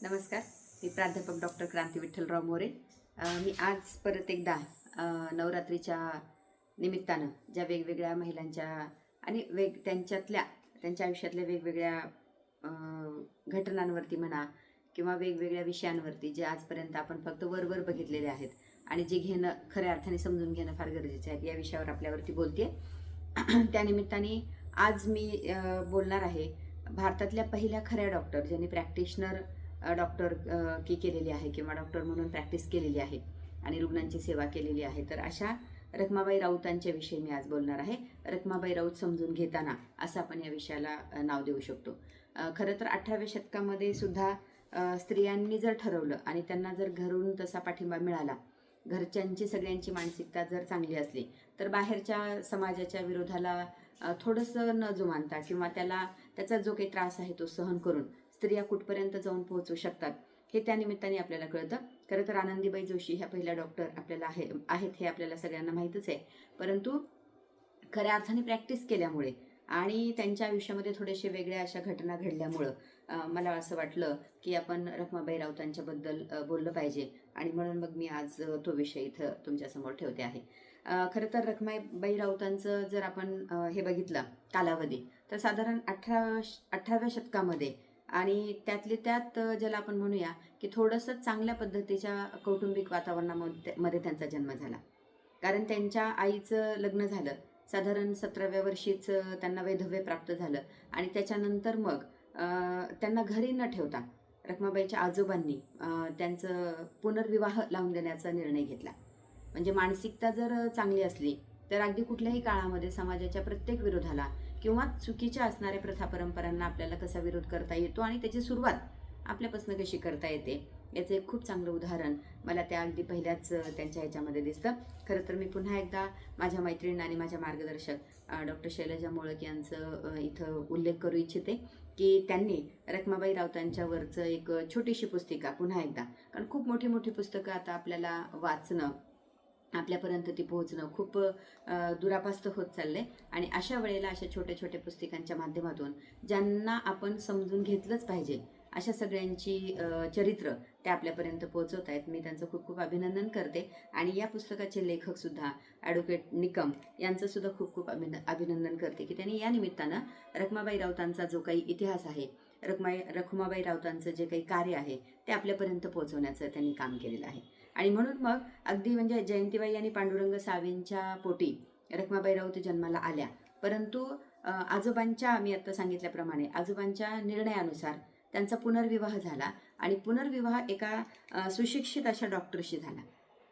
नमस्कार. मी प्राध्यापक डॉक्टर क्रांती विठ्ठलराव मोरे. मी आज परत एकदा नवरात्रीच्या निमित्तानं ज्या वेगवेगळ्या महिलांच्या आणि त्यांच्या आयुष्यातल्या वेगवेगळ्या अ, घटनांवरती म्हणा किंवा वेगवेगळ्या विषयांवरती जे आजपर्यंत आपण फक्त वरवर बघितलेले आहेत आणि जे घेणं खऱ्या अर्थाने समजून घेणं फार गरजेचं आहे, या विषयावर आपल्यावरती बोलते. त्यानिमित्ताने आज मी बोलणार आहे भारतातल्या पहिल्या खऱ्या डॉक्टर ज्यांनी प्रॅक्टिशनर डॉक्टर की केलेली आहे किंवा डॉक्टर म्हणून प्रॅक्टिस केलेली आहे आणि रुग्णांची सेवा केलेली आहे. तर अशा रखमाबाई राऊतांच्या विषयी मी आज बोलणार आहे. रखमाबाई राऊत समजून घेताना असं आपण या विषयाला नाव देऊ शकतो. खरं तर 18व्या शतकामध्ये सुद्धा स्त्रियांनी जर ठरवलं आणि त्यांना जर घरून तसा पाठिंबा मिळाला, घरच्यांची सगळ्यांची मानसिकता जर चांगली असली, तर बाहेरच्या समाजाच्या विरोधाला थोडंसं न जुमानता किंवा त्याचा जो काही त्रास आहे तो सहन करून स्त्रिया कुठपर्यंत जाऊन पोहोचू शकतात हे त्या निमित्ताने आपल्याला कळतं. खरं तर आनंदीबाई जोशी ह्या पहिल्या डॉक्टर आपल्याला आहेत हे आपल्याला सगळ्यांना माहीतच आहे. परंतु खऱ्या अर्थाने प्रॅक्टिस केल्यामुळे आणि त्यांच्या आयुष्यामध्ये थोडेसे वेगळ्या अशा घटना घडल्यामुळं मला असं वाटलं की आपण रखमाबाई राऊतांच्याबद्दल बोललं पाहिजे आणि म्हणून मग मी आज तो विषय इथं तुमच्यासमोर ठेवते आहे. खरं तर रखमाबाई राऊतांचं जर आपण हे बघितलं कालावधी, तर साधारण 18व्या शतकामध्ये आणि त्यातले त्यात ज्याला आपण म्हणूया की थोडंसं चांगल्या पद्धतीच्या कौटुंबिक वातावरणामध्ये त्यांचा जन्म झाला. कारण त्यांच्या आईचं लग्न झालं साधारण 17व्या वर्षीच त्यांना वैधव्य प्राप्त झालं आणि त्याच्यानंतर मग त्यांना घरी न ठेवता रखमाबाईच्या आजोबांनी त्यांचं पुनर्विवाह लावून देण्याचा निर्णय घेतला. म्हणजे मानसिकता जर चांगली असली तर अगदी कुठल्याही काळामध्ये समाजाच्या प्रत्येक विरोधाला किंवा चुकीच्या असणाऱ्या प्रथा परंपरांना आपल्याला कसा विरोध करता येतो आणि त्याची सुरुवात आपल्यापासून कशी करता येते याचं एक खूप चांगलं उदाहरण मला त्या अगदी पहिल्याच त्यांच्या ह्याच्यामध्ये दिसतं. खरं तर मी पुन्हा एकदा माझ्या मैत्रिणी आणि माझ्या मार्गदर्शक डॉक्टर शैलजा मोळक यांचं इथं उल्लेख करू इच्छिते की त्यांनी रखमाबाई राऊतांच्यावरचं एक छोटीशी पुस्तिका पुन्हा एकदा, कारण खूप मोठी मोठी पुस्तकं आता आपल्याला वाचणं, आपल्यापर्यंत ती पोहोचणं खूप दुरापास्त होत चालले आणि अशा वेळेला अशा छोट्या छोट्या पुस्तिकांच्या माध्यमातून ज्यांना आपण समजून घेतलंच पाहिजे अशा सगळ्यांची चरित्र त्या आपल्यापर्यंत पोहोचवत आहेत. मी त्यांचं खूप खूप अभिनंदन करते आणि या पुस्तकाचे लेखकसुद्धा ॲडव्होकेट निकम यांचं सुद्धा खूप खूप अभिनंदन करते की त्यांनी या निमित्तानं रखमाबाई राऊतांचा जो काही इतिहास आहे, रखमाबाई राऊतांचं जे काही कार्य आहे ते आपल्यापर्यंत पोहोचवण्याचं त्यांनी काम केलेलं आहे. आणि म्हणून मग अगदी म्हणजे जयंतीबाई आणि पांडुरंग सावेंच्या पोटी रखमाबाई राऊत जन्माला आल्या, परंतु आजोबांच्या, मी आत्ता सांगितल्याप्रमाणे आजोबांच्या निर्णयानुसार त्यांचा पुनर्विवाह झाला आणि पुनर्विवाह एका सुशिक्षित अशा डॉक्टरशी झाला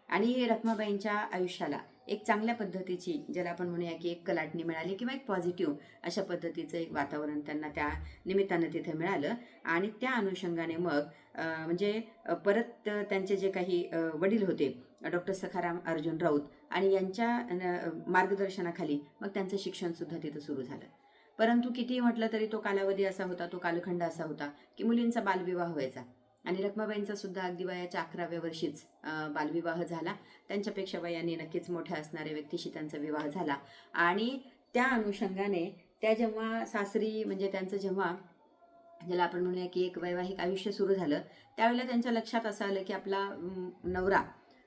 आणि रखमाबाईंच्या आयुष्याला एक चांगल्या पद्धतीची, ज्याला आपण म्हणूया की एक कलाटणी मिळाली किंवा एक पॉझिटिव्ह अशा पद्धतीचं एक वातावरण त्यांना त्या निमित्तानं तिथे मिळालं. आणि त्या अनुषंगाने मग म्हणजे परत त्यांचे जे काही वडील होते डॉक्टर सखाराम अर्जुन राऊत आणि यांच्या मार्गदर्शनाखाली मग त्यांचं शिक्षणसुद्धा तिथं सुरू झालं. परंतु कितीही म्हटलं तरी तो कालावधी असा होता, तो कालखंड असा होता की मुलींचा बालविवाह व्हायचा आणि रखमाबाईंचा सुद्धा अगदी वयाच्या 11व्या वर्षीच बालविवाह झाला. त्यांच्यापेक्षा वयाने नक्कीच मोठ्या असणाऱ्या व्यक्तीशी त्यांचा विवाह झाला आणि त्या अनुषंगाने त्या जेव्हा सासरी, म्हणजे त्यांचं जेव्हा, ज्याला आपण म्हणूया की एक वैवाहिक आयुष्य सुरू झालं, त्यावेळेला त्यांच्या लक्षात असं आलं की आपला नवरा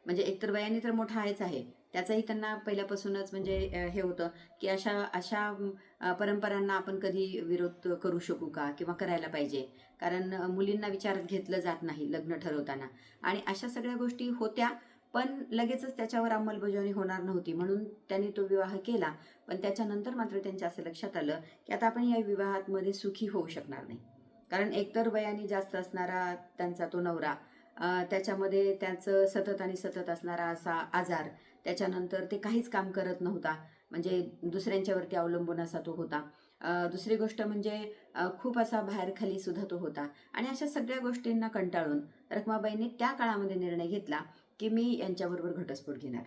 म्हणजे एकतर वयाने तर मोठा आहेच आहे, त्याचाही त्यांना पहिल्यापासूनच म्हणजे हे होतं की अशा अशा परंपरांना आपण कधी विरोध करू शकू का किंवा करायला पाहिजे, कारण मुलींना विचारात घेतलं जात नाही लग्न ठरवताना आणि अशा सगळ्या गोष्टी होत्या. पण लगेचच त्याच्यावर अंमलबजावणी होणार नव्हती म्हणून त्यांनी तो विवाह केला. पण त्याच्यानंतर मात्र त्यांच्या असं लक्षात आलं की आता आपण या विवाहामध्ये सुखी होऊ शकणार नाही, कारण एकतर वयाने जास्त असणारा त्यांचा तो नवरा, त्याच्यामध्ये त्याचं सतत आणि सतत असणारा असा आजार, त्याच्यानंतर ते काहीच काम करत नव्हता, म्हणजे दुसऱ्यांच्यावरती अवलंबून असा तो होता. दुसरी गोष्ट म्हणजे खूप असा बाहेर खाली सुद्धा तो होता आणि अशा सगळ्या गोष्टींना कंटाळून रखमाबाईंनी त्या काळामध्ये निर्णय घेतला की मी यांच्याबरोबर घटस्फोट घेणार.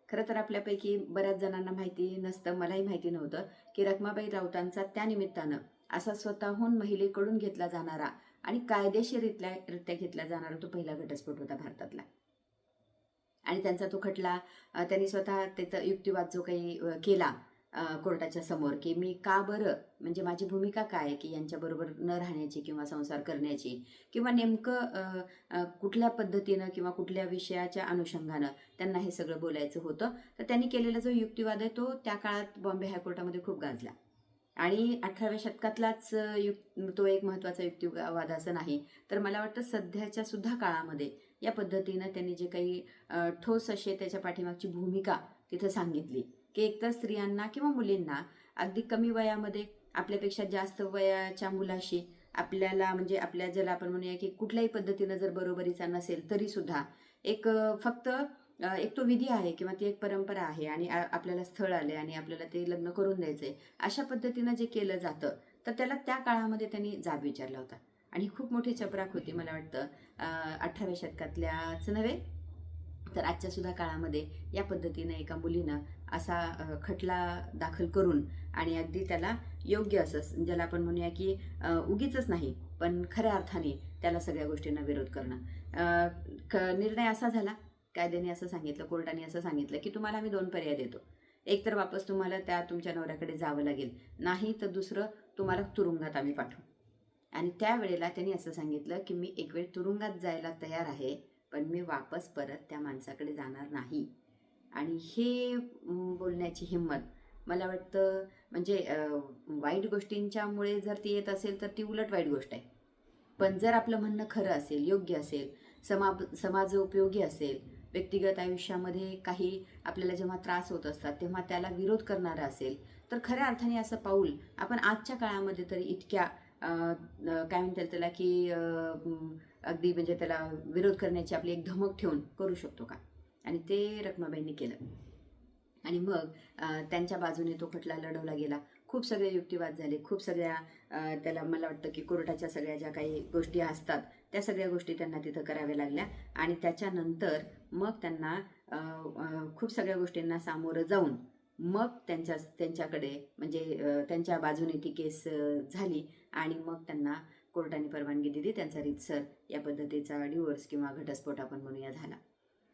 खरं तर आपल्यापैकी बऱ्याच जणांना माहिती नसतं, मलाही माहिती नव्हतं की रखमाबाई राऊतांचा त्या निमित्तानं असा स्वतःहून महिलेकडून घेतला जाणारा आणि कायदेशीररित्या घेतला जाणारा तो पहिला घटस्फोट होता भारतातला. आणि त्यांचा तो खटला त्यांनी स्वतः त्याचा युक्तिवाद जो काही केला कोर्टाच्या समोर की मी का बरं, म्हणजे माझी भूमिका काय आहे की यांच्याबरोबर न राहण्याची किंवा संसार करण्याची, किंवा नेमकं कुठल्या पद्धतीनं किंवा कुठल्या विषयाच्या अनुषंगानं त्यांना हे सगळं बोलायचं होतं. तर त्यांनी केलेला जो युक्तिवाद आहे तो त्या काळात बॉम्बे हायकोर्टामध्ये खूप गाजला. आणि 18व्या शतकातलाच तो एक महत्त्वाचा युक्तिवाद असं नाही, तर मला वाटतं सध्याच्या सुद्धा काळामध्ये या पद्धतीनं त्यांनी जे काही ठोस असे त्याच्या पाठीमागची भूमिका तिथं सांगितली की एकतर स्त्रियांना किंवा मुलींना अगदी कमी वयामध्ये आपल्यापेक्षा जास्त वयाच्या मुलाशी आपल्याला, म्हणजे आपल्या ज्याला आपण म्हणूया की कुठल्याही पद्धतीनं जर बरोबरीचा नसेल तरी सुद्धा एक फक्त एक तो विधी आहे किंवा ती एक परंपरा आहे आणि आपल्याला स्थळ आले आणि आपल्याला ते लग्न करून द्यायचे, अशा पद्धतीनं जे केलं जातं, तर त्याला त्या काळामध्ये त्यांनी जाब विचारला होता. आणि खूप मोठी चपराक होती मला वाटतं 18व्या शतकातल्याच नव्हे तर आजच्या सुद्धा काळामध्ये या पद्धतीनं एका मुलीनं असा खटला दाखल करून आणि अगदी त्याला योग्य असं, ज्याला आपण म्हणूया की उगीचच नाही पण खऱ्या अर्थाने त्याला सगळ्या गोष्टींना विरोध करणं. निर्णय असा झाला, कायद्याने असं सांगितलं, कोर्टाने असं सांगितलं की तुम्हाला आम्ही 2 पर्याय देतो. एक तर वापस तुम्हाला त्या तुमच्या नवऱ्याकडे जावं लागेल, नाही तर दुसरं तुम्हाला तुरुंगात आम्ही पाठवू. आणि त्यावेळेला त्यांनी असं सांगितलं की मी एक वेळ तुरुंगात जायला तयार आहे, पण मी वापस परत त्या माणसाकडे जाणार नाही. आणि हे बोलण्याची हिंमत मला वाटतं, म्हणजे वाईट गोष्टींच्यामुळे जर ती येत असेल तर ती उलट वाईट गोष्ट आहे. पण जर आपलं म्हणणं खरं असेल, योग्य असेल, समाज उपयोगी असेल, व्यक्तिगत आयुष्यामध्ये काही आपल्याला जेव्हा त्रास होत असतात तेव्हा त्याला विरोध करणारं असेल, तर खऱ्या अर्थाने असं पाऊल आपण आजच्या काळामध्ये तरी इतक्या काय म्हणतात त्याला की अगदी म्हणजे त्याला विरोध करण्याची आपली एक धमक ठेवून करू शकतो का? आणि ते रखमाबाईंनी केलं. आणि मग त्यांच्या बाजूने तो खटला लढवला गेला. खूप सगळे युक्तिवाद झाले, खूप सगळ्या त्याला मला वाटतं की कोर्टाच्या सगळ्या ज्या काही गोष्टी असतात त्या सगळ्या गोष्टी त्यांना तिथं कराव्या लागल्या. आणि त्याच्यानंतर मग त्यांना खूप सगळ्या गोष्टींना सामोरं जाऊन मग त्यांच्याकडे म्हणजे त्यांच्या बाजूने ती केस झाली आणि मग त्यांना कोर्टाने परवानगी दिली. त्यांचा रीतसर या पद्धतीचा डिवोर्स किंवा घटस्फोट आपण म्हणूया झाला.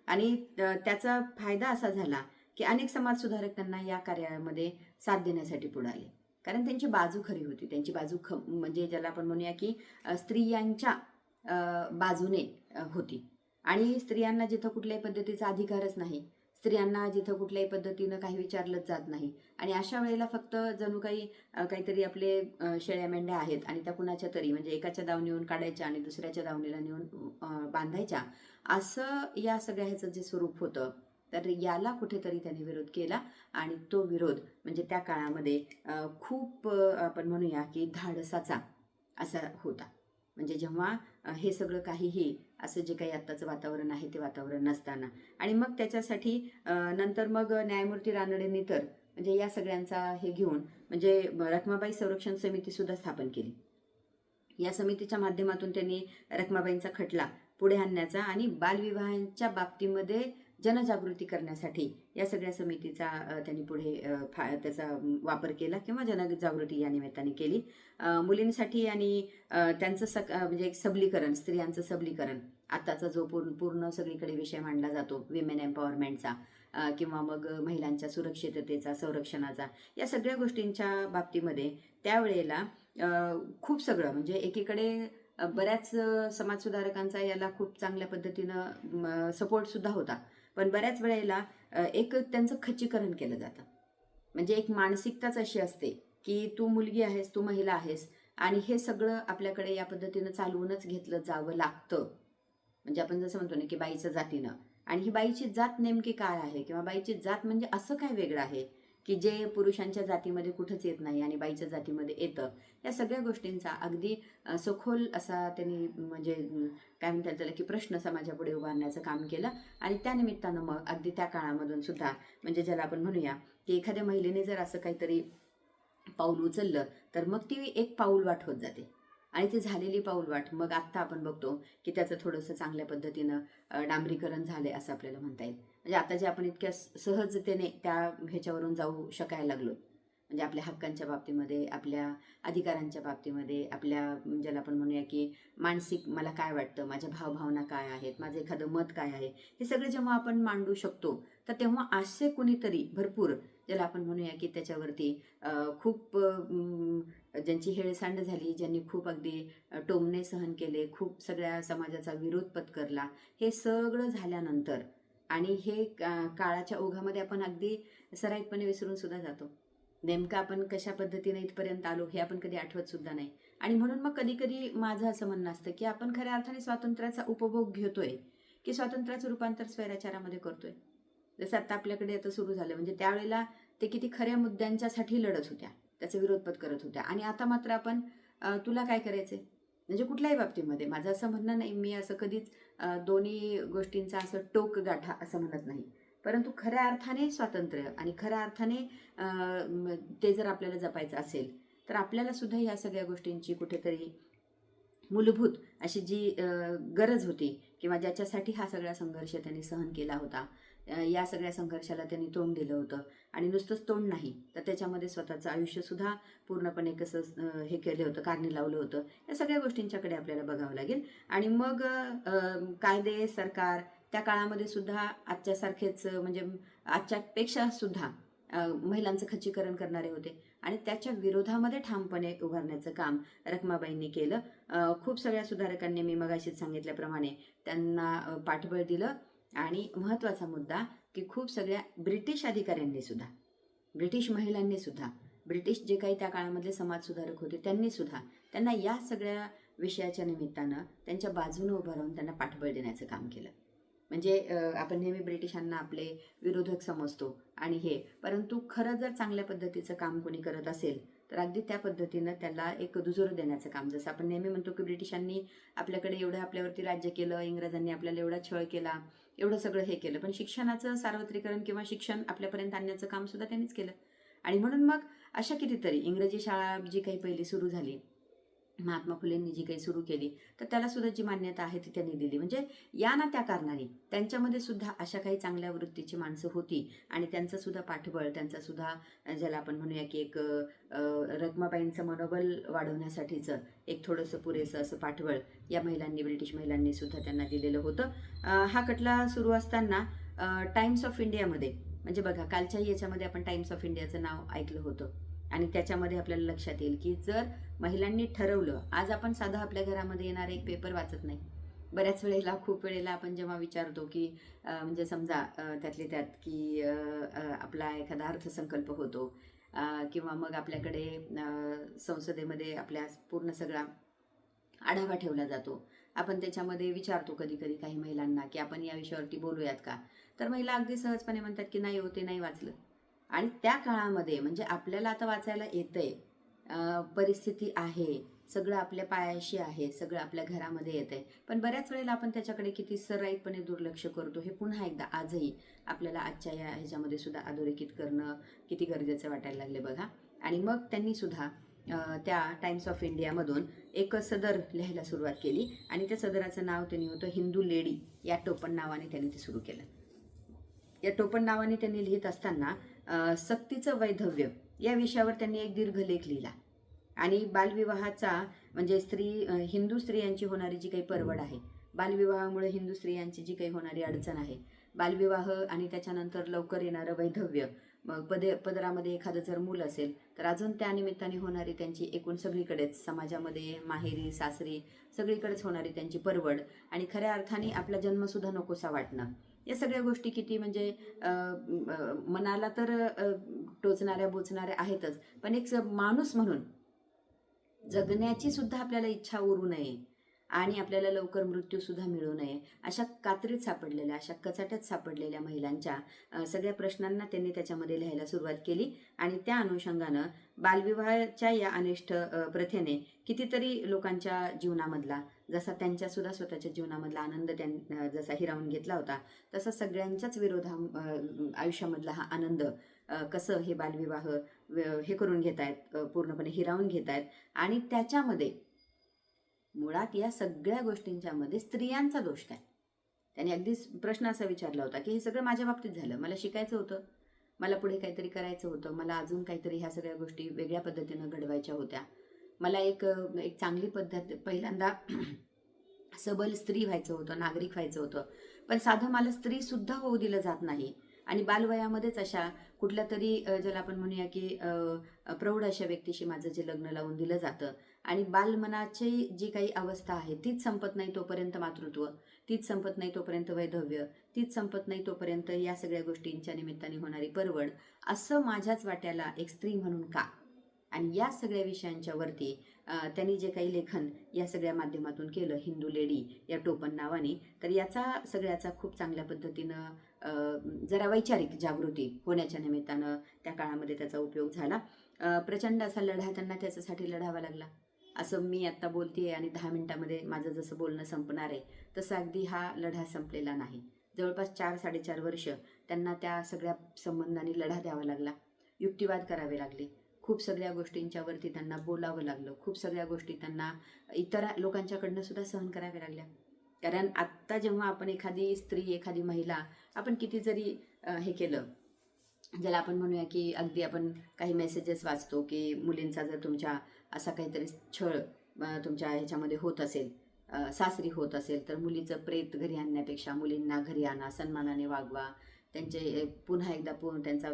आणि त्याचा फायदा असा झाला की अनेक समाजसुधारक त्यांना या कार्यामध्ये साथ देण्यासाठी पुढे आले, कारण त्यांची बाजू खरी होती. त्यांची बाजू म्हणजे ज्याला आपण म्हणूया की स्त्रियांच्या बाजूने होती. आणि स्त्रियांना जिथं कुठल्याही पद्धतीचा अधिकारच नाही, स्त्रियांना जिथं कुठल्याही पद्धतीनं काही विचारलंच जात नाही, आणि अशा वेळेला फक्त जणू काही काहीतरी आपले शेळ्या मेंढ्या आहेत आणि त्या कुणाच्या तरी म्हणजे एकाच्या दावणीहून काढायच्या आणि दुसऱ्याच्या दावणीला नेऊन बांधायच्या, असं या सगळ्या ह्याचं जे स्वरूप होतं, तर याला कुठेतरी त्याने विरोध केला. आणि तो विरोध म्हणजे त्या काळामध्ये खूप आपण म्हणूया की धाडसाचा असा होता. म्हणजे जेव्हा हे सगळं काहीही असं जे काही आत्ताचं वातावरण आहे ते वातावरण नसताना, आणि मग त्याच्यासाठी नंतर मग न्यायमूर्ती रानडेंनी तर म्हणजे या सगळ्यांचा हे घेऊन म्हणजे रखमाबाई संरक्षण समिती सुद्धा स्थापन केली. या समितीच्या माध्यमातून त्यांनी रखमाबाईंचा खटला पुढे आणण्याचा आणि बालविवाहांच्या बाबतीमध्ये जनजागृती करण्यासाठी या सगळ्या समितीचा त्यांनी पुढे त्याचा वापर केला किंवा जनजागृती या निमित्ताने केली. मुलींसाठी आणि त्यांचं म्हणजे एक सबलीकरण, स्त्रियांचं सबलीकरण, आत्ताचा जो पूर्ण सगळीकडे विषय मांडला जातो विमेन एम्पॉवरमेंटचा किंवा मग महिलांच्या सुरक्षिततेचा, संरक्षणाचा, या सगळ्या गोष्टींच्या बाबतीमध्ये त्यावेळेला खूप सगळं म्हणजे एकीकडे बऱ्याच समाजसुधारकांचा याला खूप चांगल्या पद्धतीनं सपोर्टसुद्धा होता, पण बऱ्याच वेळेला एक त्यांचं खच्चीकरण केलं जातं. म्हणजे एक मानसिकताच अशी असते की तू मुलगी आहेस, तू महिला आहेस, आणि हे सगळं आपल्याकडे या पद्धतीनं चालवूनच घेतलं जावं लागतं. म्हणजे आपण जसं म्हणतो ना की बाईचं जातीनं, आणि ही बाईची जात नेमकी काय आहे किंवा बाईची जात म्हणजे असं काय वेगळं आहे की जे पुरुषांच्या जातीमध्ये कुठंच येत नाही आणि बाईच्या जातीमध्ये येतं. या सगळ्या गोष्टींचा अगदी सखोल असा त्यांनी म्हणजे काय म्हणतात त्याला की प्रश्न समाजापुढे उभारण्याचं काम केलं. आणि त्या निमित्तानं मग अगदी त्या काळामधून सुद्धा म्हणजे ज्याला आपण म्हणूया की एखाद्या महिलेने जर असं काहीतरी पाऊल उचललं तर मग ती एक पाऊल वाट होत जाते. आणि ती झालेली पाऊलवाट मग आत्ता आपण बघतो की त्याचं थोडंसं चांगल्या पद्धतीनं डांबरीकरण झालंय असं आपल्याला म्हणता येईल. म्हणजे आता जे आपण इतक्या सहजतेने त्या ह्याच्यावरून जाऊ शकायला लागलो, म्हणजे आपल्या हक्कांच्या बाबतीमध्ये, आपल्या अधिकारांच्या बाबतीमध्ये, आपल्या ज्याला आपण म्हणूया की मानसिक मला काय वाटतं, माझ्या भावभावना काय आहेत, माझं एखादं मत काय आहे, हे सगळं जेव्हा आपण मांडू शकतो तर तेव्हा असे कुणीतरी भरपूर ज्याला आपण म्हणूया की त्याच्यावरती खूप ज्यांची हेळसांड झाली, ज्यांनी खूप अगदी टोमणे सहन केले, खूप सगळ्या समाजाचा विरोध पत्करला, हे सगळं झाल्यानंतर आणि हे काळाच्या ओघामध्ये आपण अगदी सराईतपणे विसरून सुद्धा जातो. नेमकं आपण कशा पद्धतीने इथपर्यंत आलो हे आपण कधी आठवत सुद्धा नाही. आणि म्हणून मग कधी कधी माझं असं म्हणणं असतं की आपण खऱ्या अर्थाने स्वातंत्र्याचा उपभोग घेतोय की स्वातंत्र्याचं रूपांतर स्वैराचारामध्ये करतोय. जसं आता आपल्याकडे आता सुरू झालं, म्हणजे त्यावेळेला ते किती खऱ्या मुद्द्यांच्यासाठी लढत होत्या, त्याचा विरोध पत्करत होत्या. आणि आता मात्र आपण तुला काय करायचंय, म्हणजे कुठल्याही बाबतीमध्ये माझं असं म्हणणं नाही, मी असं कधीच दोन्ही गोष्टींचा असं टोक गाठा असं म्हणत नाही, परंतु खऱ्या अर्थाने स्वातंत्र्य आणि खऱ्या अर्थाने ते जर आपल्याला जपायचं असेल तर आपल्याला सुद्धा ह्या सगळ्या गोष्टींची कुठेतरी मूलभूत अशी जी गरज होती किंवा ज्याच्यासाठी हा सगळा संघर्ष त्यांनी सहन केला होता, या सगळ्या संघर्षाला त्यांनी तोंड दिलं होतं. आणि नुसतंच तोंड नाही तर त्याच्यामध्ये स्वतःचं आयुष्यसुद्धा पूर्णपणे कसं हे केलं होतं, कारणी लावलं होतं. या सगळ्या गोष्टींच्याकडे आपल्याला बघावं लागेल. आणि मग कायदे सरकार त्या काळामध्ये सुद्धा आजच्यासारखेच म्हणजे आजच्यापेक्षा सुद्धा महिलांचं खच्चीकरण करणारे होते आणि त्याच्या विरोधामध्ये ठामपणे उभारण्याचं काम रखमाबाईंनी केलं. खूप सगळ्या सुधारकांनी मी मगाशीच सांगितल्याप्रमाणे त्यांना पाठबळ दिलं. आणि महत्त्वाचा मुद्दा की खूप सगळ्या ब्रिटिश अधिकाऱ्यांनी सुद्धा, ब्रिटिश महिलांनी सुद्धा, ब्रिटिश जे काही त्या काळामधले समाजसुधारक होते त्यांनी सुद्धा त्यांना या सगळ्या विषयाच्या निमित्तानं त्यांच्या बाजूनं उभं राहून त्यांना पाठबळ देण्याचं काम केलं. म्हणजे आपण नेहमी ब्रिटिशांना आपले विरोधक समजतो आणि हे, परंतु खरं जर चांगल्या पद्धतीचं काम कोणी करत असेल तर अगदी त्या पद्धतीनं त्याला एक दुजोरं देण्याचं काम. जसं आपण नेहमी म्हणतो की ब्रिटिशांनी आपल्याकडे एवढं आपल्यावरती राज्य केलं, इंग्रजांनी आपल्याला एवढा छळ केला, एवढं सगळं हे केलं, पण शिक्षणाचं सार्वत्रिकरण किंवा शिक्षण आपल्यापर्यंत आणण्याचं काम सुद्धा त्यांनीच केलं. आणि म्हणून मग अशा कितीतरी इंग्रजी शाळा जी काही पहिली सुरू झाली, महात्मा फुलेंनी जी काही सुरू केली, तर त्याला सुद्धा जी मान्यता आहे ती त्यांनी दिली. म्हणजे या ना त्या कारणाने त्यांच्यामध्ये सुद्धा अशा काही चांगल्या वृत्तीची माणसं होती आणि त्यांचं सुद्धा पाठबळ, त्यांचा सुद्धा ज्याला आपण म्हणूया की एक रखमाबाईंचं मनोबल वाढवण्यासाठीचं एक थोडंसं पुरेसं असं पाठबळ या महिलांनी, ब्रिटिश महिलांनी सुद्धा त्यांना दिलेलं होतं. हा खटला सुरू असताना टाइम्स ऑफ इंडियामध्ये, म्हणजे बघा कालच्याही याच्यामध्ये आपण टाइम्स ऑफ इंडियाचं नाव ऐकलं होतं आणि त्याच्यामध्ये आपल्याला लक्षात येईल की जर महिलांनी ठरवलं, आज आपण साधा आपल्या घरामध्ये येणारा एक पेपर वाचत नाही, बऱ्याच वेळेला खूप वेळेला आपण जेव्हा विचारतो की म्हणजे समजा त्यातले त्यात की आपला एखादा अर्थसंकल्प होतो किंवा मग आपल्याकडे संसदेमध्ये आपल्या पूर्ण सगळा आढावा ठेवला जातो, आपण त्याच्यामध्ये विचारतो कधी कधी काही महिलांना की आपण या विषयावरती बोलूयात का, तर महिला अगदी सहजपणे म्हणतात की नाही होते, नाही वाचलं. आणि त्या काळामध्ये म्हणजे आपल्याला आता वाचायला येतंय, परिस्थिती आहे, सगळं आपल्या पायाशी आहे, सगळं आपल्या घरामध्ये येतंय, पण बऱ्याच वेळेला आपण त्याच्याकडे किती सराईतपणे दुर्लक्ष करतो हे पुन्हा एकदा आजही आपल्याला आजच्या या ह्याच्यामध्ये सुद्धा अधोरेखित करणं किती गरजेचं वाटायला लागले बघा. आणि मग त्यांनी सुद्धा त्या टाइम्स ऑफ इंडियामधून एक सदर लिहायला सुरुवात केली आणि त्या सदराचं नाव त्यांनी होतं हिंदू लेडी, या टोपण नावाने त्यांनी ते सुरू केलं. या टोपण नावाने त्यांनी लिहित असताना सक्तीचं वैधव्य या विषयावर त्यांनी एक दीर्घ लेख लिहिला. आणि बालविवाहाचा म्हणजे हिंदू स्त्रियांची होणारी जी काही परवड आहे, बालविवाहामुळे हिंदू स्त्रियांची जी काही होणारी अडचण आहे, बालविवाह आणि त्याच्यानंतर लवकर येणारं वैधव्य, मग पदरामध्ये एखादं जर मूल असेल तर अजून त्या निमित्ताने होणारी त्यांची एकूण सगळीकडेच समाजामध्ये, माहेरी सासरी सगळीकडेच होणारी त्यांची परवड आणि खऱ्या अर्थाने आपला जन्मसुद्धा नकोसा वाटणं, या सगळ्या गोष्टी किती म्हणजे मनाला तर टोचणाऱ्या बोचणाऱ्या आहेतच, पण एक माणूस म्हणून जगण्याची सुद्धा आपल्याला इच्छा उरू नये आणि आपल्याला लवकर मृत्यूसुद्धा मिळू नये, अशा कात्रीत सापडलेल्या, अशा कचाट्यात सापडलेल्या महिलांच्या सगळ्या प्रश्नांना त्यांनी त्याच्यामध्ये लिहायला सुरुवात केली. आणि त्या अनुषंगानं बालविवाहाच्या या अनिष्ट प्रथेने कितीतरी लोकांच्या जीवनामधला, जसा त्यांच्यासुद्धा स्वतःच्या जीवनामधला आनंद जसा हिरावून घेतला होता, तसा सगळ्यांच्याच आयुष्यामधला हा आनंद कसं हे बालविवाह हे करून घेत आहेत, पूर्णपणे हिरावून घेत आहेत. आणि त्याच्यामध्ये मुळात या सगळ्या गोष्टींच्या मध्ये स्त्रियांचा दोष काय. त्याने अगदी प्रश्न असा विचारला होता की हे सगळं माझ्या बाबतीत झालं, मला शिकायचं होतं, मला पुढे काहीतरी करायचं होतं, मला अजून काहीतरी ह्या सगळ्या गोष्टी वेगळ्या पद्धतीनं घडवायच्या होत्या, मला एक चांगली पद्धत पहिल्यांदा सबल स्त्री व्हायचं होतं, नागरिक व्हायचं होतं, पण साधं मला स्त्री सुद्धा होऊ दिलं जात नाही आणि बालवयामध्येच अशा कुठल्या तरी ज्याला आपण म्हणूया की प्रौढ अशा व्यक्तीशी माझं जे लग्न लावून दिलं जातं आणि बालमनाची जी काही अवस्था आहे तीच संपत नाही तोपर्यंत मातृत्व, तीच संपत नाही तोपर्यंत वैधव्य, तीच संपत नाही तोपर्यंत या सगळ्या गोष्टींच्या निमित्ताने होणारी परवड, असं माझ्याच वाट्याला एक स्त्री म्हणून का? आणि या सगळ्या विषयांच्या वरती त्यांनी जे काही लेखन या सगळ्या माध्यमातून केलं, हिंदू लेडी या टोपण नावाने, तर याचा सगळ्याचा खूप चांगल्या पद्धतीनं जरा वैचारिक जागृती होण्याच्या निमित्तानं त्या काळामध्ये त्याचा उपयोग झाला. प्रचंड असा लढा त्यांना त्याच्यासाठी लढावा लागला. असं मी आत्ता बोलतेय आणि 10 मिनिटामध्ये माझं जसं बोलणं संपणार आहे तसं अगदी हा लढा संपलेला नाही. जवळपास 4-4.5 वर्ष त्यांना त्या सगळ्या संबंधाने लढा द्यावा लागला, युक्तिवाद करावे लागले, खूप सगळ्या गोष्टींच्या वरती त्यांना बोलावं लागलं, खूप सगळ्या गोष्टी त्यांना इतर लोकांच्याकडनं सुद्धा सहन कराव्या लागल्या. कारण आत्ता जेव्हा आपण एखादी स्त्री, एखादी महिला आपण किती जरी हे केलं, ज्याला आपण म्हणूया की अगदी आपण काही मेसेजेस वाचतो की मुलींचा जर तुमच्या असा काहीतरी छळ तुमच्या ह्याच्यामध्ये होत असेल, सासरी होत असेल, तर मुलीचं प्रेत घरी आणण्यापेक्षा मुलींना घरी आणा, सन्मानाने वागवा, त्यांचे पुन्हा एकदा त्यांचा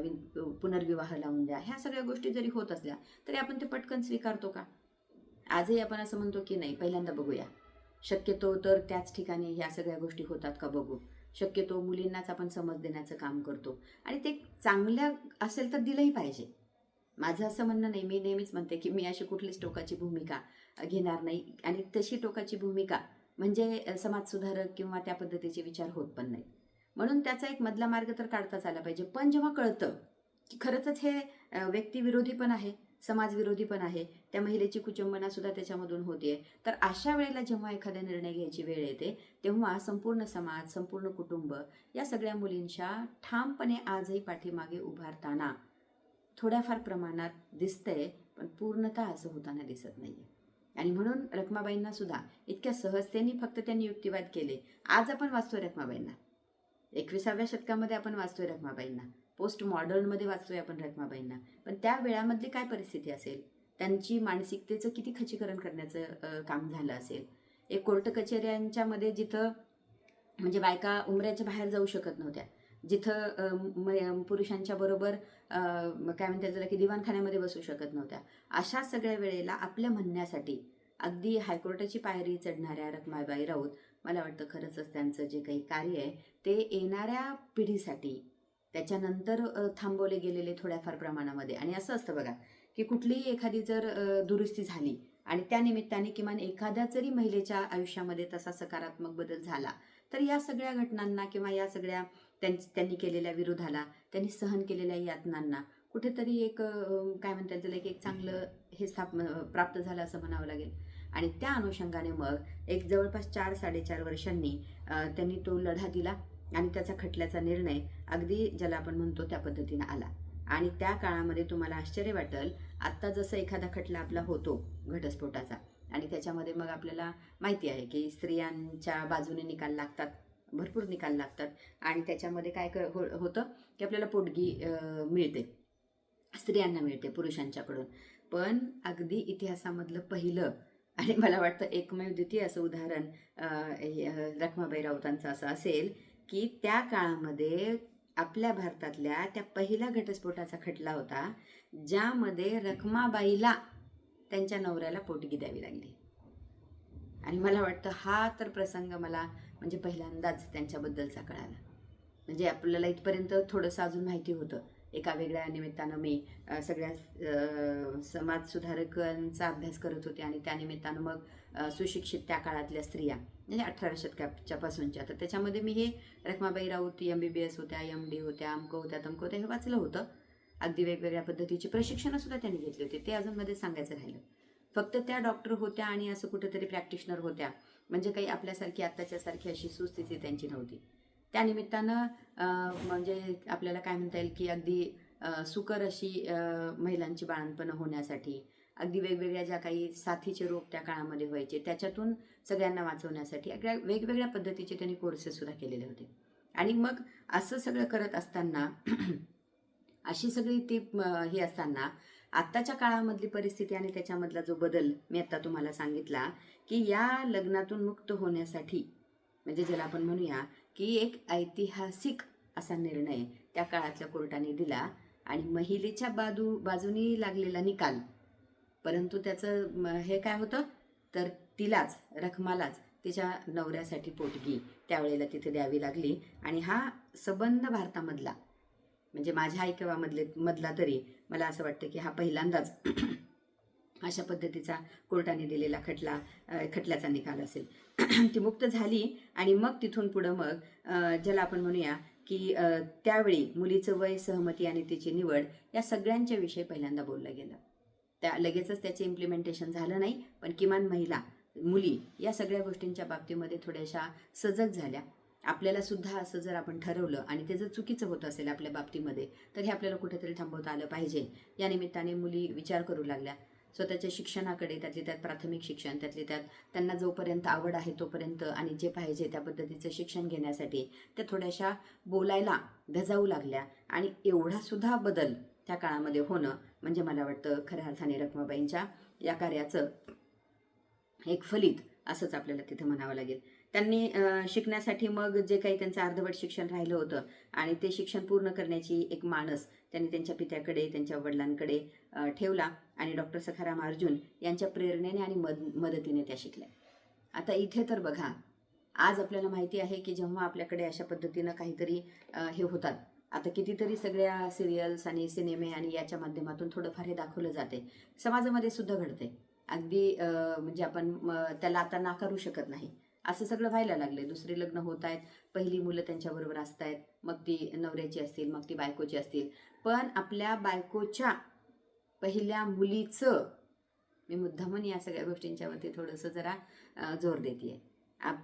पुनर्विवाह लावून द्या. ह्या सगळ्या गोष्टी जरी होत असल्या तरी आपण ते पटकन स्वीकारतो का? आजही आपण असं म्हणतो की नाही, पहिल्यांदा बघूया, शक्यतो तर त्याच ठिकाणी ह्या सगळ्या गोष्टी होतात का बघू. शक्यतो मुलींनाच आपण समज देण्याचं काम करतो आणि ते चांगलं असेल तर दिलंही पाहिजे. माझं असं म्हणणं नाही, मी नेहमीच म्हणते की मी अशी कुठलीच टोकाची भूमिका घेणार नाही आणि तशी टोकाची भूमिका म्हणजे समाजसुधारक किंवा त्या पद्धतीचे विचार होत पण नाही. म्हणून त्याचा एक मधला मार्ग तर काढताच आला पाहिजे. पण जेव्हा कळतं की खरंच हे व्यक्तिविरोधी पण आहे, समाजविरोधी पण आहे, त्या महिलेची कुचंबना सुद्धा त्याच्यामधून होते, तर अशा वेळेला जेव्हा एखादा निर्णय घ्यायची वेळ येते तेव्हा संपूर्ण समाज, संपूर्ण कुटुंब या सगळ्या मुलींच्या ठामपणे आजही पाठीमागे उभारताना थोड्याफार प्रमाणात दिसतंय, पण पूर्णतः असं होताना दिसत नाहीये. आणि म्हणून रखमाबाईंना सुद्धा इतक्या सहजतेने फक्त त्यांनी युक्तिवाद केले. आज आपण वाचतोय रखमाबाईंना, 21व्या शतकामध्ये आपण वाचतोय रखमाबाईंना, पोस्ट मॉडर्नमध्ये वाचतोय आपण रखमाबाईंना, पण त्या वेळामधली काय परिस्थिती असेल, त्यांची मानसिकतेचं किती खच्चीकरण करण्याचं काम झालं असेल. एक कोर्ट कचेऱ्यांच्यामध्ये जिथं म्हणजे बायका उमऱ्याच्या बाहेर जाऊ शकत नव्हत्या, जिथं पुरुषांच्या बरोबर काय म्हणतात त्याला की दिवाणखान्यामध्ये बसू शकत नव्हत्या, अशा सगळ्या वेळेला आपल्या म्हणण्यासाठी अगदी हायकोर्टाची पायरी चढणाऱ्या रखमाबाई राऊत, मला वाटतं खरंच त्यांचं जे काही कार्य आहे ते येणाऱ्या पिढीसाठी त्याच्यानंतर थांबवले गेलेले थोड्याफार प्रमाणामध्ये. आणि असं असतं बघा की कुठलीही एखादी जर दुरुस्ती झाली आणि त्या निमित्ताने किमान एखाद्या जरी महिलेच्या आयुष्यामध्ये तसा सकारात्मक बदल झाला, तर या सगळ्या घटनांना किंवा या सगळ्या त्यांनी केलेल्या विरोधाला, त्यांनी सहन केलेल्या यातनांना कुठेतरी एक काय म्हणतात त्याला एक चांगलं हे प्राप्त झालं असं म्हणावं लागेल. आणि त्या अनुषंगाने मग एक जवळपास 4-4.5 वर्षांनी त्यांनी तो लढा दिला आणि त्याचा खटल्याचा निर्णय अगदी ज्याला आपण म्हणतो त्या पद्धतीनं आला. आणि त्या काळामध्ये तुम्हाला आश्चर्य वाटेल, आत्ता जसं एखादा खटला आपला होतो घटस्फोटाचा आणि त्याच्यामध्ये मग आपल्याला माहिती आहे की स्त्रियांच्या बाजूने निकाल लागतात, भरपूर निकाल लागतात आणि त्याच्यामध्ये काय होतं की आपल्याला पोटगी मिळते, स्त्रियांना मिळते पुरुषांच्याकडून. पण अगदी इतिहासामधलं पहिलं आणि मला वाटतं एकमेव द्वितीय असं उदाहरण रखमाबाई राऊतांचं असं असेल की त्या काळामध्ये आपल्या भारतातल्या त्या पहिल्या घटस्फोटाचा खटला होता ज्यामध्ये रखमाबाईला त्यांच्या नवऱ्याला पोटगी द्यावी लागली. आणि मला वाटतं हा तर प्रसंग मला म्हणजे पहिल्यांदाच त्यांच्याबद्दलचा कळाला. म्हणजे आपल्याला इथपर्यंत थोडंसं अजून माहिती होतं, एका वेगळ्या निमित्तानं मी सगळ्या समाजसुधारकांचा अभ्यास करत होते आणि त्या निमित्तानं मग सुशिक्षित त्या काळातल्या स्त्रिया म्हणजे 18व्या शतकाच्या पासूनच्या, तर त्याच्यामध्ये मी हे रखमाबाई राऊत MBBS होत्या, MD होत्या, अमकं होत्या, तमकं होत्या, हे वाचलं होतं. अगदी वेगवेगळ्या पद्धतीची प्रशिक्षणंसुद्धा त्यांनी घेतली होती, ते अजून मध्ये सांगायचं राहिलं. फक्त त्या डॉक्टर होत्या आणि असं कुठेतरी प्रॅक्टिशनर होत्या, म्हणजे काही आपल्यासारखी आत्ताच्यासारखी अशी सुस्थिती त्यांची नव्हती. त्या निमित्तानं म्हणजे आपल्याला काय म्हणता येईल की अगदी सुकर अशी महिलांची बाळंतपणं होण्यासाठी अगदी वेगवेगळ्या ज्या काही साथीचे रोग त्या काळामध्ये व्हायचे त्याच्यातून सगळ्यांना वाचवण्यासाठी वेगवेगळ्या पद्धतीचे त्यांनी कोर्सेससुद्धा केलेले होते. आणि मग असं सगळं करत असताना अशी सगळी ती ही असताना आत्ताच्या काळामधली परिस्थिती आणि त्याच्यामधला जो बदल मी आत्ता तुम्हाला सांगितला की या लग्नातून मुक्त होण्यासाठी म्हणजे ज्याला आपण म्हणूया की एक ऐतिहासिक असा निर्णय त्या काळातल्या कोर्टाने दिला आणि महिलेच्या बाजूनी लागलेला निकाल, परंतु त्याचं हे काय होतं तर तिलाच, रखमालाच तिच्या नवऱ्यासाठी पोटगी त्यावेळेला तिथे द्यावी लागली. आणि हा संबंध भारतामधला, म्हणजे माझ्या मधला तरी मला असं वाटतं की हा पहिल्यांदाच अशा पद्धतीचा कोर्टाने दिलेला खटल्याचा निकाल असेल. ती मुक्त झाली आणि मग तिथून पुढं मग ज्याला आपण म्हणूया की त्यावेळी मुलीचं वय, सहमती आणि तिची निवड या सगळ्यांच्या विषयी पहिल्यांदा बोललं गेलं. लगेचच त्याचे इम्प्लिमेंटेशन झालं नाही, पण किमान मुली या सगळ्या गोष्टींच्या बाबतीमध्ये थोड्याशा सजग झाल्या. आपल्याला सुद्धा असं जर आपण ठरवलं आणि ते जर चुकीचं होत असेल आपल्या बाबतीमध्ये, तर हे आपल्याला कुठेतरी थांबवता आलं पाहिजे. या निमित्ताने मुली विचार करू लागल्या स्वतःच्या शिक्षणाकडे, त्यातली त्यात प्राथमिक शिक्षण, त्यातली त्यात त्यांना जोपर्यंत आवड आहे तोपर्यंत आणि जे पाहिजे त्या पद्धतीचं शिक्षण घेण्यासाठी त्या थोड्याशा बोलायला धजावू लागल्या. आणि एवढा सुद्धा बदल त्या काळामध्ये होणं म्हणजे मला वाटतं खऱ्या अर्थाने रखमाबाईंच्या या कार्याचं एक फलित असंच आपल्याला तिथे म्हणावं लागेल. त्यांनी शिकण्यासाठी मग जे काही त्यांचं अर्धवट शिक्षण राहिलं होतं आणि ते शिक्षण पूर्ण करण्याची एक मानस त्यांनी त्यांच्या पित्याकडे, त्यांच्या वडिलांकडे ठेवला आणि डॉक्टर सखाराम अर्जुन यांच्या प्रेरणेने आणि मदतीने त्या शिकल्या. आता इथे तर बघा, आज आपल्याला माहिती आहे की जेव्हा आपल्याकडे अशा पद्धतीनं काहीतरी हे होतात, आता कितीतरी सगळ्या सिरियल्स आणि सिनेमे आणि याच्या माध्यमातून थोडंफार हे दाखवलं जाते, समाजामध्ये सुद्धा घडते. अगदी म्हणजे आपण त्याला आता नाकारू शकत नाही. असं सगळं व्हायला लागले. दुसरे लग्न होत आहेत, पहिली मुलं त्यांच्याबरोबर असत आहेत, मग ती नवऱ्याची असतील, मग ती बायकोची असतील, पण आपल्या बायकोच्या पहिल्या मुलीचं, मी मुद्दामून या सगळ्या गोष्टींच्यावरती थोडंसं जरा जोर देते.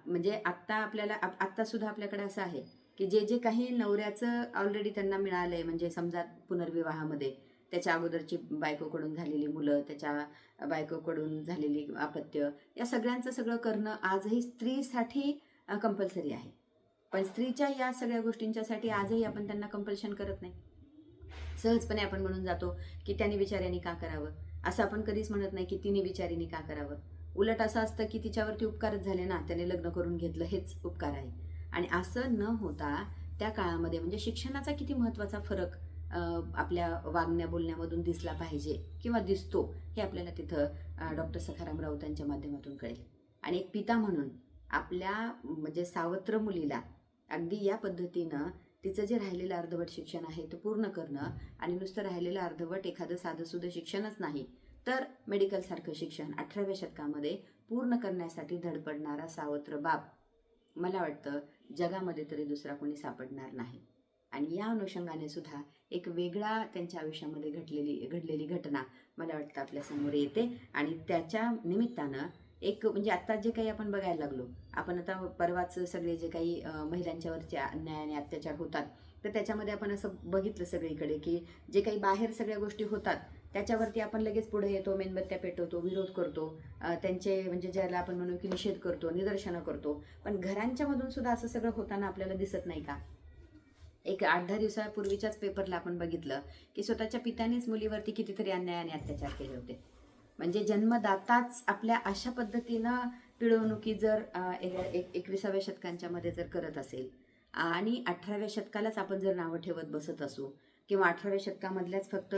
म्हणजे आत्ता सुद्धा आपल्याकडे असं आहे की जे काही नवऱ्याचं ऑलरेडी त्यांना मिळालंय, म्हणजे समजा पुनर्विवाहामध्ये त्याच्या अगोदरची बायकोकडून झालेली मुलं, त्याच्या बायकोकडून झालेली अपत्य, या सगळ्यांचं सगळं करणं आजही स्त्रीसाठी कंपल्सरी आहे. पण स्त्रीच्या या सगळ्या गोष्टींच्यासाठी आजही आपण त्यांना कंपल्शन करत नाही. सहजपणे आपण म्हणून जातो की त्याने बिचाऱ्याने का करावं, असं आपण कधीच म्हणत नाही की तिने बिचारीने का करावं. उलट असं असतं की तिच्यावरती उपकारच झाले ना, त्याने लग्न करून घेतलं, हेच उपकार आहे. आणि असं न होता त्या काळामध्ये म्हणजे शिक्षणाचा किती महत्त्वाचा फरक आपल्या वागण्या बोलण्यामधून दिसला पाहिजे किंवा दिसतो, हे आपल्याला तिथं डॉक्टर सखाराम राऊतांच्या माध्यमातून कळेल. आणि एक पिता म्हणून आपल्या म्हणजे सावत्र मुलीला अगदी या पद्धतीनं तिचं जे राहिलेलं अर्धवट शिक्षण आहे ते पूर्ण करणं, आणि नुसतं राहिलेलं अर्धवट एखादं साधंसुधं शिक्षणच नाही तर मेडिकलसारखं शिक्षण 18व्या शतकामध्ये पूर्ण करण्यासाठी धडपडणारा सावत्र बाप मला वाटतं जगामध्ये तरी दुसरा कोणी सापडणार नाही. आणि या अनुषंगाने सुद्धा एक वेगळा त्यांच्या आयुष्यामध्ये घडलेली घटना मला वाटतं आपल्यासमोर येते. आणि त्याच्या निमित्तानं एक म्हणजे आता जे काही आपण बघायला लागलो, आपण आता परवाच सगळे जे काही महिलांच्यावरचे अन्याय आणि अत्याचार होतात, तर त्याच्यामध्ये आपण असं बघितलं सगळीकडे की जे काही बाहेर सगळ्या गोष्टी होतात त्याच्यावरती आपण लगेच पुढे येतो, मेणबत्त्या पेटवतो, विरोध करतो, त्यांचे म्हणजे ज्याला आपण म्हणू की निषेध करतो, निदर्शनं करतो. पण घरांच्या मधून सुद्धा असं सगळं होताना आपल्याला दिसत नाही का? एक 8-10 दिवसापूर्वीच्याच पेपरला आपण बघितलं की स्वतःच्या पित्यानेच मुलीवरती कितीतरी अन्याय आणि अत्याचार केले होते. म्हणजे जन्मदाताच आपल्या अशा पद्धतीनं पिळवणुकी जर 21व्या शतकांच्या मध्ये जर करत असेल आणि 18व्या शतकालाच आपण जर नावं ठेवत बसत असू, किंवा 18व्या शतकामधल्याच फक्त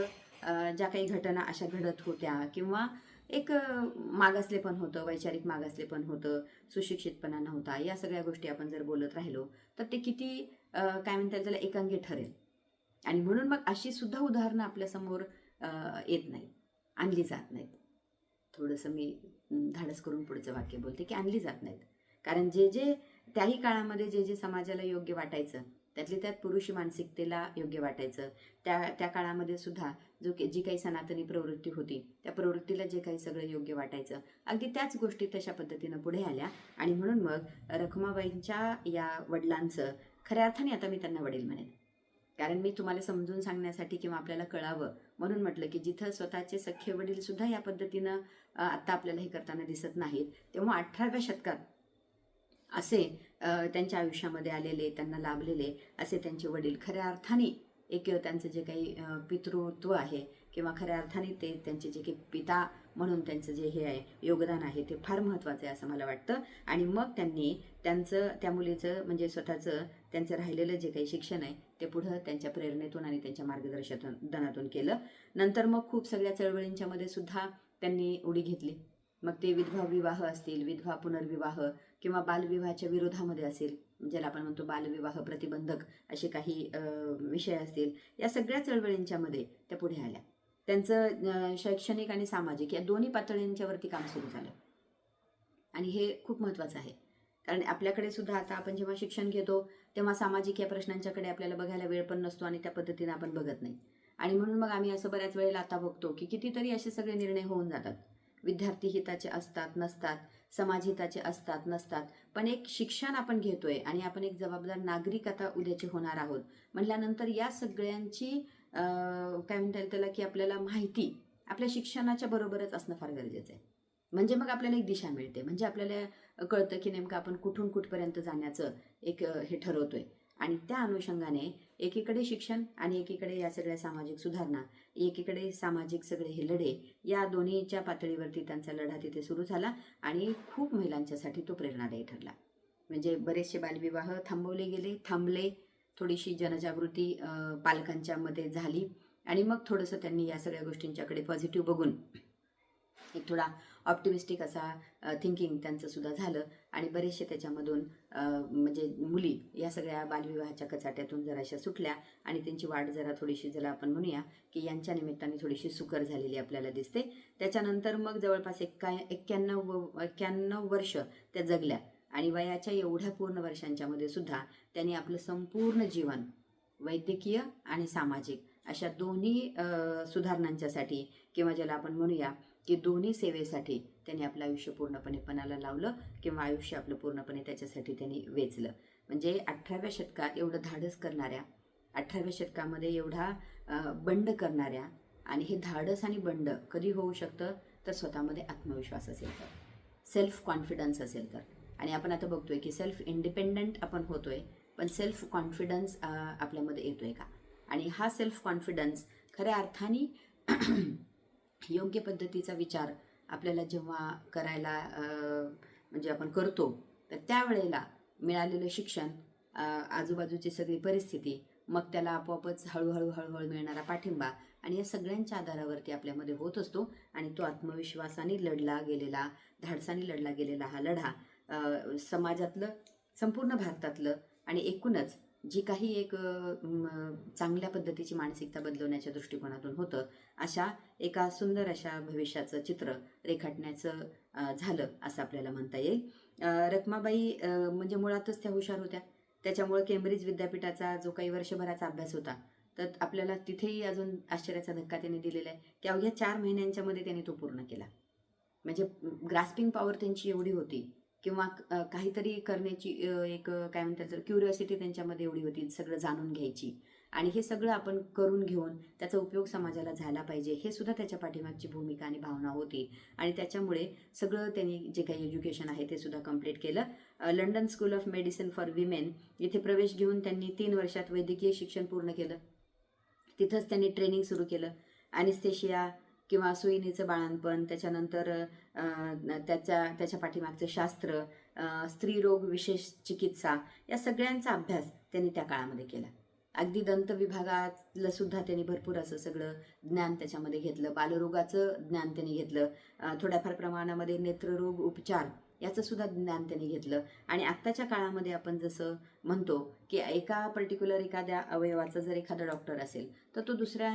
ज्या काही घटना अशा घडत होत्या, किंवा एक मागासलेपण होतं, वैचारिक मागासलेपण होतं, सुशिक्षितपणा नव्हता, या सगळ्या गोष्टी आपण जर बोलत राहिलो तर ते किती काय म्हणतात त्याला एकांगी ठरेल. आणि म्हणून मग अशी सुद्धा उदाहरणं आपल्यासमोर येत नाहीत, आणली जात नाहीत. थोडंसं मी धाडस करून पुढचं वाक्य बोलते की आणली जात नाहीत. कारण जे त्याही काळामध्ये जे समाजाला योग्य वाटायचं, त्यातली त्यात पुरुषी मानसिकतेला योग्य वाटायचं, त्या काळामध्ये सुद्धा जी काही सनातनी प्रवृत्ती होती त्या प्रवृत्तीला जे काही सगळं योग्य वाटायचं, अगदी त्याच गोष्टी तशा पद्धतीनं पुढे आल्या. आणि म्हणून मग रखमाबाईंच्या या वडिलांचं खऱ्या अर्थाने, आता मी त्यांना वडील म्हणेन, कारण मी तुम्हाला समजून सांगण्यासाठी किंवा आपल्याला कळावं म्हणून म्हटलं की जिथं स्वतःचे सख्खे वडील सुद्धा या पद्धतीनं आत्ता आपल्याला हे करताना दिसत नाहीत, तेव्हा 18व्या शतकात असे त्यांच्या आयुष्यामध्ये आलेले, त्यांना लाभलेले असे त्यांचे वडील खऱ्या अर्थाने एक त्यांचं जे काही पितृत्व आहे किंवा खऱ्या अर्थाने ते त्यांचे जे काही पिता म्हणून त्यांचं जे हे आहे योगदान आहे ते फार महत्त्वाचं आहे असं मला वाटतं. आणि मग त्यांनी त्या मुलीचं म्हणजे स्वतःचं त्यांचं राहिलेलं जे काही शिक्षण आहे ते पुढं त्यांच्या प्रेरणेतून आणि त्यांच्या मार्गदर्शनातून केलं. नंतर मग खूप सगळ्या चळवळींच्या मध्ये सुद्धा त्यांनी उडी घेतली. मग ते विधवा विवाह असतील, विधवा पुनर्विवाह किंवा बालविवाहाच्या विरोधामध्ये असेल, ज्याला आपण म्हणतो बालविवाह प्रतिबंधक असे काही विषय असतील, या सगळ्या चळवळींच्या मध्ये त्या पुढे आल्या. त्यांचं शैक्षणिक आणि सामाजिक या दोन्ही पातळ्यांच्यावरती काम सुरू झालं. आणि हे खूप महत्त्वाचं आहे, कारण आपल्याकडे सुद्धा आता आपण जेव्हा शिक्षण घेतो तेव्हा सामाजिक या प्रश्नांच्याकडे आपल्याला बघायला वेळ पण नसतो आणि त्या पद्धतीने आपण बघत नाही. आणि म्हणून मग आम्ही असं बऱ्याच वेळेला आता बघतो की कितीतरी असे सगळे निर्णय होऊन जातात. विद्यार्थी हिताचे असतात नसतात, समाज हिताचे असतात नसतात, पण एक शिक्षण आपण घेतोय आणि आपण एक जबाबदार नागरिक आता उद्याचे होणार आहोत म्हटल्यानंतर या सगळ्यांची काय म्हणता येईल त्याला की आपल्याला माहिती आपल्या शिक्षणाच्या बरोबरच असणं फार गरजेचं आहे. म्हणजे मग आपल्याला एक दिशा मिळते, म्हणजे आपल्याला कळतं की नेमकं आपण कुठून कुठपर्यंत जाण्याचं एक हे ठरवतोय. आणि त्या अनुषंगाने एकीकडे शिक्षण आणि एकीकडे या सगळ्या सामाजिक सुधारणा, एकीकडे सामाजिक सगळे हे लढे, या दोन्हीच्या पातळीवरती त्यांचा लढा तिथे सुरू झाला आणि खूप महिलांच्यासाठी तो प्रेरणादायी ठरला. म्हणजे बरेचसे बालविवाह थांबले, थोडीशी जनजागृती पालकांच्या मध्ये झाली आणि मग थोडंसं त्यांनी या सगळ्या गोष्टींच्याकडे पॉझिटिव्ह बघून एक थोडा ऑप्टिमिस्टिक असा थिंकिंग त्यांचं सुद्धा झालं आणि बरेचसे त्याच्यामधून म्हणजे मुली या सगळ्या बालविवाहाच्या कचाट्यातून जराशा सुटल्या आणि त्यांची वाट जरा थोडीशी, ज्याला आपण म्हणूया की यांच्या निमित्ताने थोडीशी सुकर झालेली आपल्याला दिसते. त्याच्यानंतर मग जवळपास 91 वर्ष त्या जगल्या आणि वयाच्या एवढ्या पूर्ण वर्षांच्या मध्ये सुद्धा त्यांनी आपलं संपूर्ण जीवन वैद्यकीय आणि सामाजिक अशा दोन्ही सुधारणांच्यासाठी किंवा ज्याला आपण म्हणूया की दोन्ही सेवेसाठी त्यांनी आपलं आयुष्य पूर्णपणे पणाला लावलं किंवा आयुष्य आपलं पूर्णपणे त्याच्यासाठी त्यांनी वेचलं. म्हणजे 18व्या शतकात एवढं धाडस करणाऱ्या, 18व्या शतकामध्ये एवढा बंड करणाऱ्या, आणि हे धाडस आणि बंड कधी होऊ शकतं तर स्वतःमध्ये आत्मविश्वास असेल तर, सेल्फ कॉन्फिडन्स असेल तर. आणि आपण आता बघतोय की सेल्फ इंडिपेंडंट आपण होतोय, पण सेल्फ कॉन्फिडन्स आपल्यामध्ये येतोय का? आणि हा सेल्फ कॉन्फिडन्स खऱ्या अर्थाने योग्य पद्धतीचा विचार आपल्याला जेव्हा करायला म्हणजे आपण करतो तर त्यावेळेला मिळालेलं शिक्षण, आजूबाजूची सगळी परिस्थिती, मग त्याला आपोआपच हळूहळू मिळणारा पाठिंबा आणि या सगळ्यांच्या आधारावरती आपल्यामध्ये होत असतो. आणि तो आत्मविश्वासाने लढला गेलेला, धाडसाने लढला गेलेला हा लढा समाजातलं, संपूर्ण भारतातलं आणि एकूणच जी काही एक चांगल्या पद्धतीची मानसिकता बदलवण्याच्या दृष्टिकोनातून होतं, अशा एका सुंदर अशा भविष्याचं चित्र रेखाटण्याचं झालं असं आपल्याला म्हणता येईल. रखमाबाई म्हणजे मुळातच त्या हुशार होत्या, त्याच्यामुळे केम्ब्रिज विद्यापीठाचा जो काही वर्षभराचा अभ्यास होता तर आपल्याला तिथेही अजून आश्चर्याचा धक्का त्यांनी दिलेला आहे की अवघ्या 4 महिन्यांच्या मध्ये त्यांनी तो पूर्ण केला. म्हणजे ग्रास्पिंग पॉवर त्यांची एवढी होती किंवा काहीतरी करण्याची एक काय म्हणतात तर क्युरिओसिटी त्यांच्यामध्ये एवढी होती, सगळं जाणून घ्यायची. आणि हे सगळं आपण करून घेऊन त्याचा उपयोग समाजाला झाला पाहिजे हे सुद्धा त्याच्या पाठीमागची भूमिका आणि भावना होती. आणि त्याच्यामुळे सगळं त्यांनी जे काही एज्युकेशन आहे ते सुद्धा कंप्लीट केलं. London school of medicine for women इथे प्रवेश घेऊन त्यांनी 3 वर्षात वैद्यकीय शिक्षण पूर्ण केलं. तिथंच त्यांनी ट्रेनिंग सुरू केलं. ॲनेस्थेशिया किंवा सुईणीचं बाळंतपण, त्याच्यानंतर त्याच्या पाठीमागचं शास्त्र, स्त्रीरोग विशेष चिकित्सा, या सगळ्यांचा अभ्यास त्यांनी त्या काळामध्ये केला. अगदी दंत विभागातलं सुद्धा त्यांनी भरपूर असं सगळं ज्ञान त्याच्यामध्ये घेतलं. बालरोगाचं ज्ञान त्यांनी घेतलं. थोड्याफार प्रमाणामध्ये नेत्ररोग उपचार याचं सुद्धा ज्ञान त्यांनी घेतलं. आणि आत्ताच्या काळामध्ये आपण जसं म्हणतो की एखाद्या अवयवाचा जर एखादा डॉक्टर असेल तर तो दुसऱ्या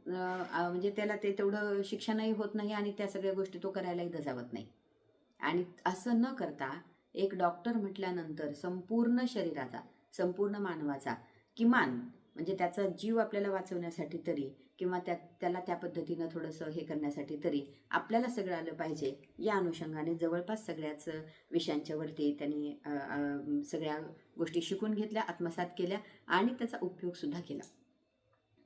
म्हणजे त्याला ते तेवढं शिक्षणही होत नाही आणि त्या सगळ्या गोष्टी तो करायलाही धजावत नाही. आणि असं न करता एक डॉक्टर म्हटल्यानंतर संपूर्ण शरीराचा, संपूर्ण मानवाचा, किमान म्हणजे त्याचा जीव आपल्याला वाचवण्यासाठी तरी किंवा त्याला त्या पद्धतीनं थोडंसं हे करण्यासाठी तरी आपल्याला सगळं आलं पाहिजे, या अनुषंगाने जवळपास सगळ्याच विषयांच्या वरती त्यांनी सगळ्या गोष्टी शिकून घेतल्या, आत्मसात केल्या आणि त्याचा उपयोगसुद्धा केला.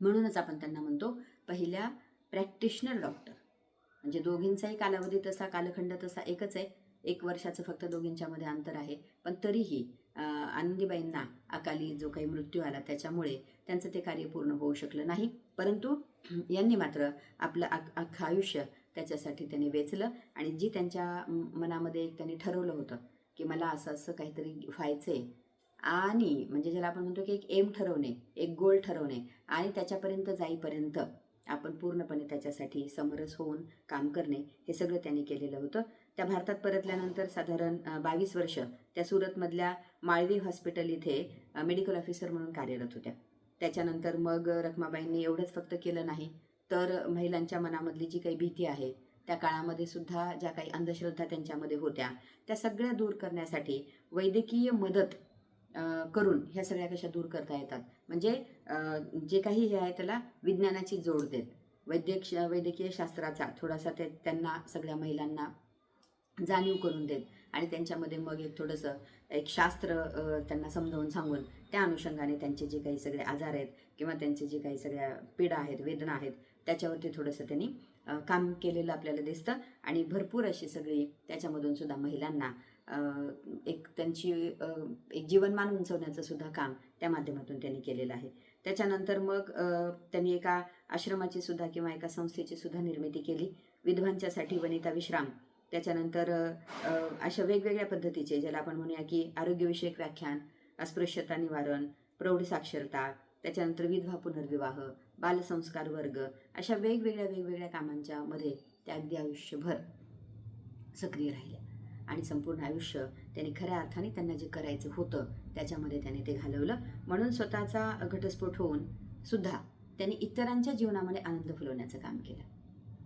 म्हणूनच आपण त्यांना म्हणतो पहिल्या प्रॅक्टिशनर डॉक्टर. म्हणजे दोघींचाही कालखंड तसा एकच आहे, 1 वर्षाचं फक्त दोघींच्यामध्ये अंतर आहे. पण तरीही आनंदीबाईंना अकाली जो काही मृत्यू आला त्याच्यामुळे त्यांचं ते कार्य पूर्ण होऊ शकलं नाही. परंतु यांनी मात्र आपलं अख्खं आयुष्य त्याच्यासाठी त्यांनी वेचलं. आणि जी त्यांच्या मनामध्ये एक त्यांनी ठरवलं होतं की मला असं असं काहीतरी व्हायचं आहे, आणि म्हणजे ज्याला आपण म्हणतो की एक एम ठरवणे, एक गोल ठरवणे आणि त्याच्यापर्यंत जाईपर्यंत आपण पूर्णपणे त्याच्यासाठी समरस होऊन काम करणे, हे सगळं त्यांनी केलेलं होतं. त्या भारतात परतल्यानंतर साधारण 22 वर्ष त्या सुरतमधल्या माळवी हॉस्पिटल इथे मेडिकल ऑफिसर म्हणून कार्यरत होत्या. त्याच्यानंतर मग रखमाबाईंनी एवढंच फक्त केलं नाही, तर महिलांच्या मनामधली जी काही भीती आहे, त्या काळामध्ये सुद्धा ज्या काही अंधश्रद्धा त्यांच्यामध्ये होत्या, त्या सगळ्या दूर करण्यासाठी वैद्यकीय मदत करून ह्या सगळ्या कशा दूर करता येतात, म्हणजे जे काही हे आहे त्याला विज्ञानाची जोड देत, वैद्यकीय शास्त्राचा थोडासा त्यांना सगळ्या महिलांना जाणीव करून देत आणि त्यांच्यामध्ये मग एक थोडंसं एक शास्त्र त्यांना समजावून सांगून त्या अनुषंगाने त्यांचे जे काही सगळे आजार आहेत किंवा त्यांचे जे काही सगळ्या पीडा आहेत, वेदना आहेत, त्याच्यावरती थोडंसं त्यांनी काम केलेलं आपल्याला दिसतं. आणि भरपूर अशी सगळी त्याच्यामधून सुद्धा महिलांना एक त्यांची एक जीवनमान उंचवण्याचं सुद्धा काम त्या माध्यमातून त्यांनी केलेलं आहे. त्याच्यानंतर मग त्यांनी एका आश्रमाची सुद्धा किंवा एका संस्थेची सुद्धा निर्मिती केली, विधवांच्यासाठी वनिता विश्राम. त्याच्यानंतर अशा वेगवेगळ्या पद्धतीचे, ज्याला आपण म्हणूया की आरोग्यविषयक व्याख्यान, अस्पृश्यता निवारण, प्रौढ साक्षरता, त्याच्यानंतर विधवा पुनर्विवाह, बालसंस्कार वर्ग, अशा वेगवेगळ्या कामांच्या मध्ये त्या अगदी आयुष्यभर सक्रिय राहिल्या. आणि संपूर्ण आयुष्य त्यांनी खऱ्या अर्थाने त्यांना जे करायचं होतं त्याच्यामध्ये त्यांनी ते घालवलं. म्हणून स्वतःचा घटस्फोट होऊन सुद्धा त्यांनी इतरांच्या जीवनामध्ये आनंद फुलवण्याचं काम केलं.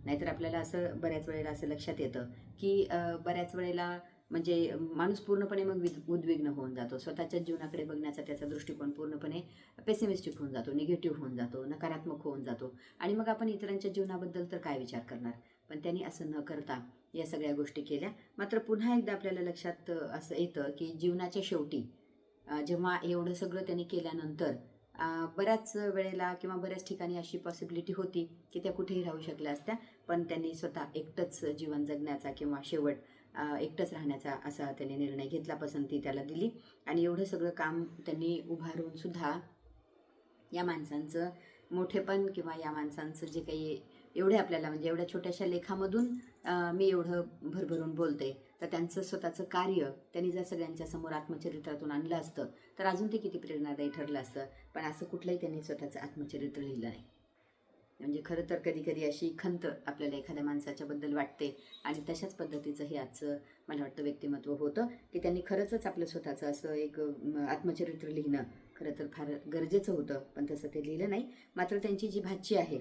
नाहीतर आपल्याला असं बऱ्याच वेळेला असं लक्षात येतं की बऱ्याच वेळेला म्हणजे माणूस पूर्णपणे मग उद्विग्न होऊन जातो, स्वतःच्या जीवनाकडे बघण्याचा त्याचा दृष्टिकोन पूर्णपणे पेसिमिस्टिक होऊन जातो, निगेटिव्ह होऊन जातो, नकारात्मक होऊन जातो. आणि मग आपण इतरांच्या जीवनाबद्दल तर काय विचार करणार. पण त्यांनी असं न करता या सगळ्या गोष्टी केल्या. मात्र पुन्हा एकदा आपल्याला लक्षात असं येतं की जीवनाच्या शेवटी जेव्हा एवढं सगळं त्यांनी केल्यानंतर बऱ्याच वेळेला किंवा बऱ्याच ठिकाणी अशी पॉसिबिलिटी होती की त्या कुठेही राहू शकल्या असत्या, पण त्यांनी स्वतः एकटंच जीवन जगण्याचा किंवा शेवट एकटंच राहण्याचा असा त्यांनी निर्णय घेतला, पसंती त्याला दिली. आणि एवढं सगळं काम त्यांनी उभारून सुद्धा या माणसांचं मोठेपण किंवा या माणसांचं जे काही एवढे आपल्याला म्हणजे एवढ्या छोट्याशा लेखामधून मी एवढं भरभरून बोलते, तर त्यांचं स्वतःचं कार्य त्यांनी जर सगळ्यांच्या समोर आत्मचरित्रातून आणलं असतं तर अजून ते किती प्रेरणादायी ठरलं असतं. पण असं कुठलंही त्यांनी स्वतःचं आत्मचरित्र लिहिलं नाही. म्हणजे खरं तर कधी कधी अशी खंत आपल्याला एखाद्या माणसाच्याबद्दल वाटते. आणि तशाच पद्धतीचं हे आजचं मला वाटतं व्यक्तिमत्व होतं की त्यांनी खरंच आपलं स्वतःचं असं एक आत्मचरित्र लिहिणं खरं तर फार गरजेचं होतं, पण तसं ते लिहिलं नाही. मात्र त्यांची जी भाची आहे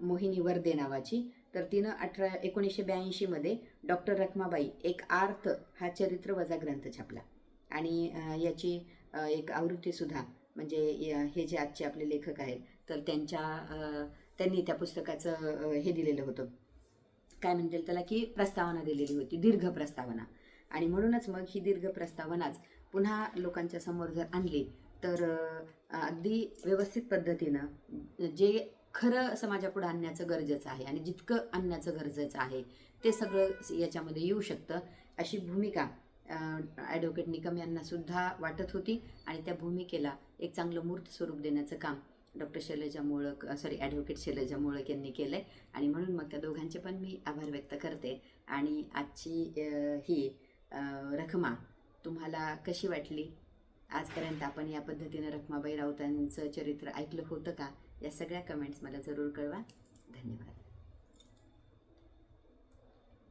मोहिनी वर्दे नावाची, तर तिनं 1982 डॉक्टर रखमाबाई एक आर्त हा चरित्र वजा ग्रंथ छापला. आणि याची एक आवृत्तीसुद्धा म्हणजे हे जे आजचे आपले लेखक आहेत तर त्यांनी त्या पुस्तकाचं हे दिलेलं होतं, काय म्हणतील त्याला, की प्रस्तावना दिलेली होती, दीर्घ प्रस्तावना. आणि म्हणूनच मग ही दीर्घ प्रस्तावनाच पुन्हा लोकांच्या समोर जर आणली तर अगदी व्यवस्थित पद्धतीनं जे खरं समाजापुढे आणण्याचं गरजेचं आहे आणि जितकं आणण्याचं गरजेचं आहे ते सगळं याच्यामध्ये येऊ शकतं, अशी भूमिका ॲडव्होकेट निकम यांना सुद्धा वाटत होती. आणि त्या भूमिकेला एक चांगलं मूर्त स्वरूप देण्याचं काम ॲडव्होकेट शैलजा मोळक यांनी केलं आहे. आणि म्हणून मग त्या दोघांचे पण मी आभार व्यक्त करते. आणि आजची ही रखमा तुम्हाला कशी वाटली, आजपर्यंत आपण या पद्धतीनं रखमाबाई राऊतांचं चरित्र ऐकलं होतं का, या सगळ्या कमेंट्स मला जरूर कळवा. धन्यवाद.